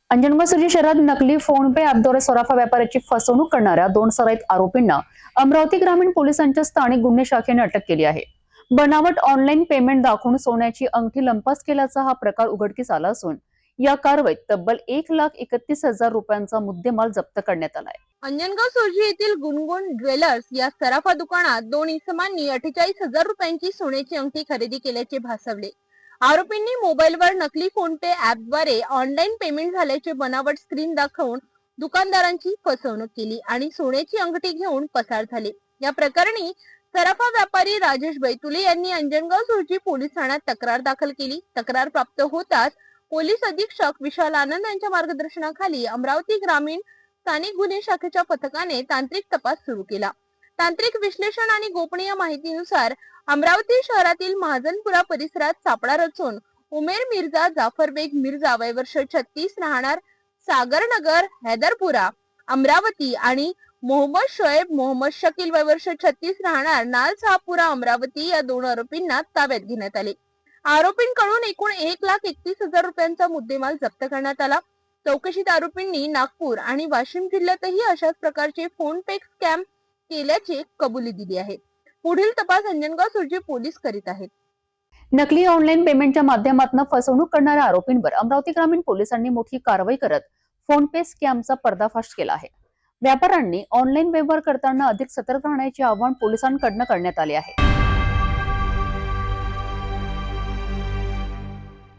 अंजनगाव सुर्जी शहरात नकली फोन पे ऍपद्वारे सराफा व्यापाऱ्याची फसवणूक करणाऱ्या 2 सराईत आरोपींना अमरावती ग्रामीण पोलिसांच्या स्थानिक गुन्हे शाखेने अटक केली आहे। बनावट ऑनलाईन पेमेंट दाखवून सोन्याची अंगठी लंपास केल्याचा हा प्रकार उघडकीस आला असून या कारवाईत तब्बल 1,31,000 रुपयांचा मुद्देमाल जप्त करण्यात आला आहे। अंजनगाव सुर्जी येथील गुणगुण ज्वेलर्स या सराफा दुकानात 2 इसमांनी 48,000 रुपयांची सोन्याची अंगठी खरेदी केल्याचे भासवले। आरोपींनी मोबाईलवर नकली फोन पे ऍपद्वारे ऑनलाईन पेमेंट झाल्याचे बनावट स्क्रीन दाखवून दुकानदारांची फसवणूक केली आणि सोन्याची अंगठी घेऊन पसार झाले। या प्रकरणी सराफा व्यापारी राजेश बैतुले यांनी अंजनगाव सुर्जी पोलीस ठाण्यात तक्रार दाखल केली। तक्रार प्राप्त होताच पोलीस अधीक्षक विशाल आनंद यांच्या मार्गदर्शनाखाली अमरावती ग्रामीण स्थानिक गुन्हे शाखेच्या पथकाने तांत्रिक तपास सुरू केला। तांत्रिक विश्लेषण आणि गोपनीय माहितीनुसार अमरावती शहरातील महाजनपुरा परिसरात सापळा रचून उमेर मिर्झा जाफर बेग मिर्झा वय वर्ष 36 राहणार सागरनगर हैदरपुरा अमरावती आणि मोहम्मद शोएब मोहम्मद शकील वय वर्ष 36 राहणार नालसापुरा अमरावती या 2 आरोपींना ताब्यात घेण्यात आले। आरोपींकडून एकूण 1,31,000 रुपयांचा मुद्देमाल जप्त करण्यात आला। चौकशीत आरोपींनी नागपूर आणि वाशिम जिल्ह्यातही अशाच प्रकारचे फोन पे स्कॅम केल्याची कबुली दिली आहे। पुढील तपास अंजनगाव सुर्जी पोलीस करीत आहेत। नकली ऑनलाईन पेमेंटच्या माध्यमातून फसवणूक करणाऱ्या आरोपींवर अमरावती ग्रामीण पोलिसांनी मोठी कारवाई करत फोन पे स्कॅमचा पर्दाफाश केला आहे। व्यापाऱ्यांनी ऑनलाईन व्यवहार करताना अधिक सतर्क राहण्याचे आवाहन पोलिसांकडून करण्यात आले आहे।